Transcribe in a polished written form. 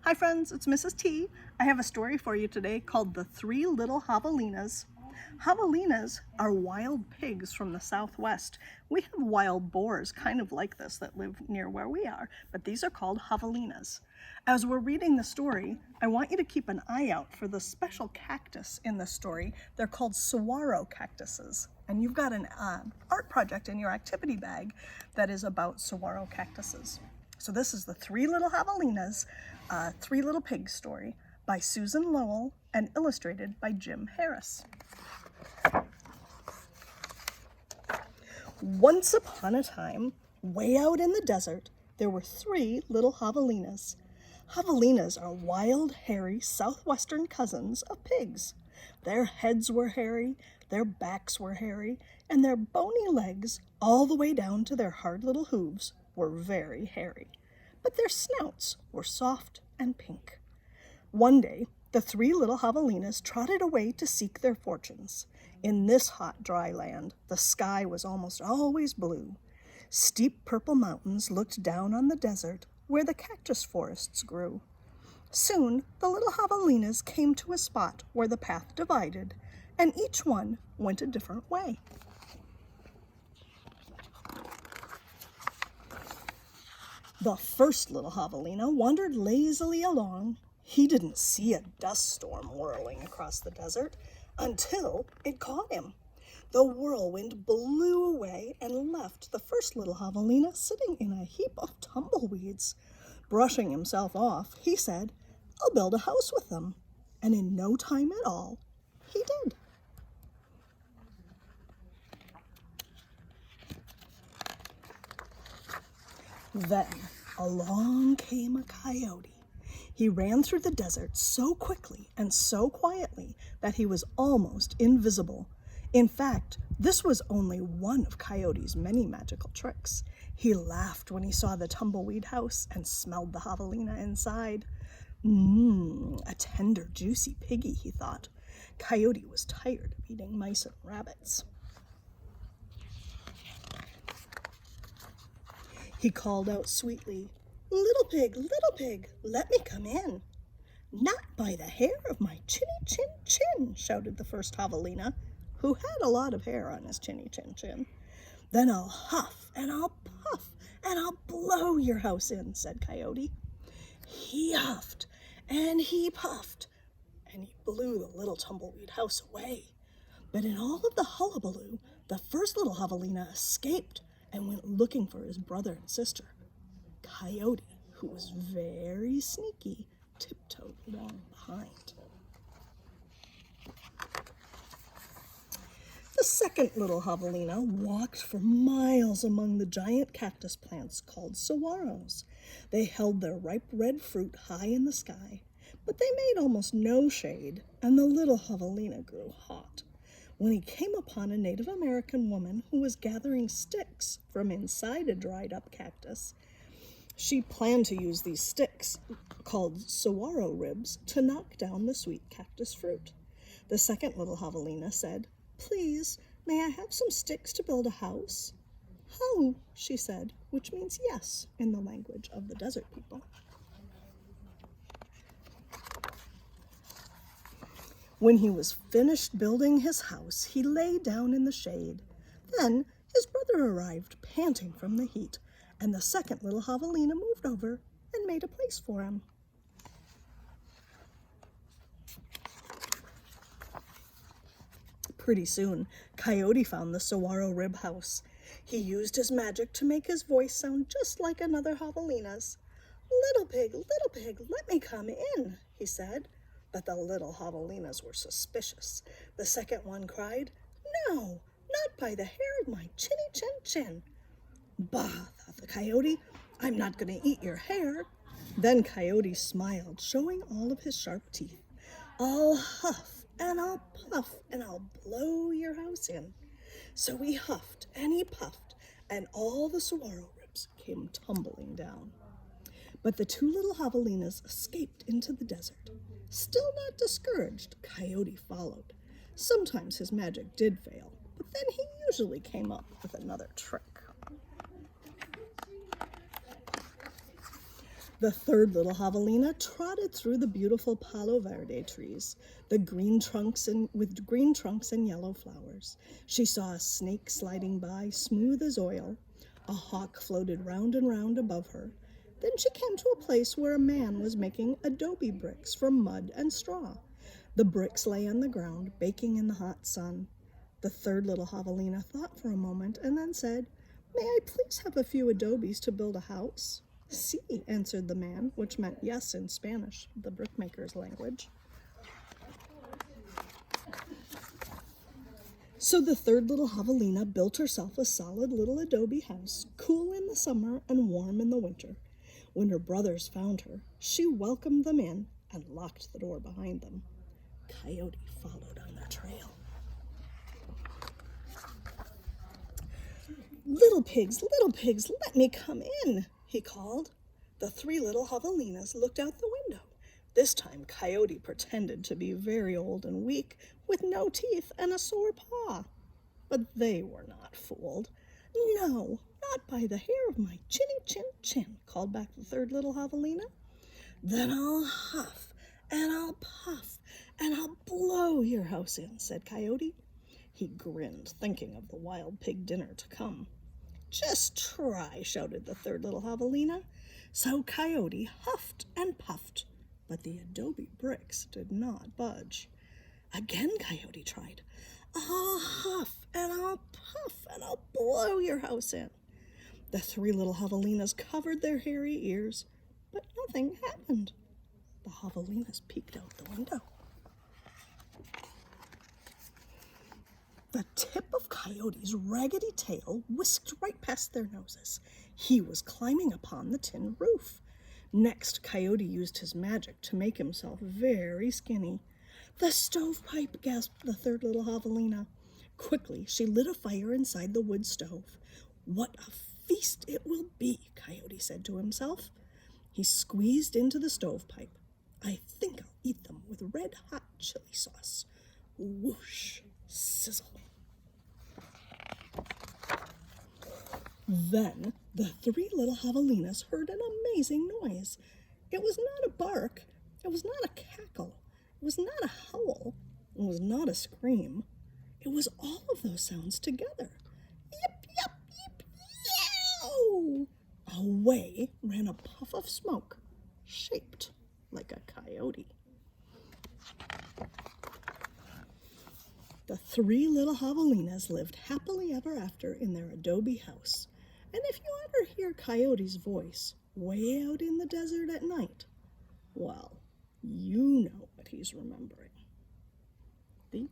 Hi friends, it's Mrs. T. I have a story for you today called The Three Little Javelinas. Javelinas are wild pigs from the Southwest. We have wild boars kind of like this that live near where we are, but these are called Javelinas. As we're reading the story, I want you to keep an eye out for the special cactus in the story. They're called saguaro cactuses. And you've got an art project in your activity bag that is about saguaro cactuses. So this is The Three Little Javelinas, Three Little Pigs story by Susan Lowell and illustrated by Jim Harris. Once upon a time, way out in the desert, there were three little javelinas. Javelinas are wild, hairy, southwestern cousins of pigs. Their heads were hairy, their backs were hairy, and their bony legs, all the way down to their hard little hooves, were very hairy. But their snouts were soft and pink. One day, the three little javelinas trotted away to seek their fortunes. In this hot, dry land, the sky was almost always blue. Steep purple mountains looked down on the desert where the cactus forests grew. Soon, the little javelinas came to a spot where the path divided, and each one went a different way. The first little javelina wandered lazily along. He didn't see a dust storm whirling across the desert until it caught him. The whirlwind blew away and left the first little javelina sitting in a heap of tumbleweeds. Brushing himself off, he said, "I'll build a house with them." And in no time at all, he did. Then along came a coyote. He ran through the desert so quickly and so quietly that he was almost invisible. In fact, this was only one of Coyote's many magical tricks. He laughed when he saw the tumbleweed house and smelled the javelina inside. A tender, juicy piggy, he thought. Coyote was tired of eating mice and rabbits. He called out sweetly, little pig, let me come in." "Not by the hair of my chinny chin chin," shouted the first javelina, who had a lot of hair on his chinny chin chin. "Then I'll huff and I'll puff and I'll blow your house in," said Coyote. He huffed and he puffed and he blew the little tumbleweed house away. But in all of the hullabaloo, the first little javelina escaped and went looking for his brother and sister. Coyote, who was very sneaky, tiptoed along behind. The second little javelina walked for miles among the giant cactus plants called saguaros. They held their ripe red fruit high in the sky, but they made almost no shade, and the little javelina grew hot. When he came upon a Native American woman who was gathering sticks from inside a dried-up cactus, she planned to use these sticks, called saguaro ribs, to knock down the sweet cactus fruit. The second little javelina said, "Please, may I have some sticks to build a house?" "How," she said, which means yes in the language of the desert people. When he was finished building his house, he lay down in the shade. Then his brother arrived, panting from the heat, and the second little javelina moved over and made a place for him. Pretty soon, Coyote found the saguaro rib house. He used his magic to make his voice sound just like another javelina's. Little pig, let me come in," he said. But the little javelinas were suspicious. The second one cried, "No, not by the hair of my chinny chin chin." "Bah," thought the Coyote, "I'm not going to eat your hair." Then Coyote smiled, showing all of his sharp teeth. "I'll huff and I'll puff and I'll blow your house in." So he huffed and he puffed, and all the saguaro ribs came tumbling down. But the two little javelinas escaped into the desert. Still not discouraged, Coyote followed. Sometimes his magic did fail, but then he usually came up with another trick. The third little javelina trotted through the beautiful palo verde trees, with green trunks and yellow flowers. She saw a snake sliding by, smooth as oil. A hawk floated round and round above her. Then she came to a place where a man was making adobe bricks from mud and straw. The bricks lay on the ground, baking in the hot sun. The third little javelina thought for a moment and then said, "May I please have a few adobes to build a house?" "Sí," answered the man, which meant yes in Spanish, the brickmaker's language. So the third little javelina built herself a solid little adobe house, cool in the summer and warm in the winter. When her brothers found her, she welcomed them in and locked the door behind them. Coyote followed on their trail. Little pigs, let me come in," he called. The three little javelinas looked out the window. This time Coyote pretended to be very old and weak, with no teeth and a sore paw. But they were not fooled. "No, not by the hair of my chinny chin chin," called back the third little javelina. "Then I'll huff and I'll puff and I'll blow your house in," said Coyote. He grinned, thinking of the wild pig dinner to come. "Just try," shouted the third little javelina. So Coyote huffed and puffed, but the adobe bricks did not budge. Again Coyote tried. "I'll huff and I'll puff and I'll blow your house in." The three little javelinas covered their hairy ears, but nothing happened. The javelinas peeked out the window. The tip of Coyote's raggedy tail whisked right past their noses. He was climbing upon the tin roof. Next, Coyote used his magic to make himself very skinny. "The stovepipe," gasped the third little javelina. Quickly, she lit a fire inside the wood stove. "What a feast it will be," Coyote said to himself. He squeezed into the stovepipe. "I think I'll eat them with red-hot chili sauce." Whoosh! Sizzle! Then the three little javelinas heard an amazing noise. It was not a bark, it was not a cackle, it was not a howl, it was not a scream. It was all of those sounds together. Yip, yip, yip, yow! Away ran a puff of smoke, shaped like a coyote. The three little javelinas lived happily ever after in their adobe house. And if you ever hear Coyote's voice way out in the desert at night, well, you know what he's remembering. The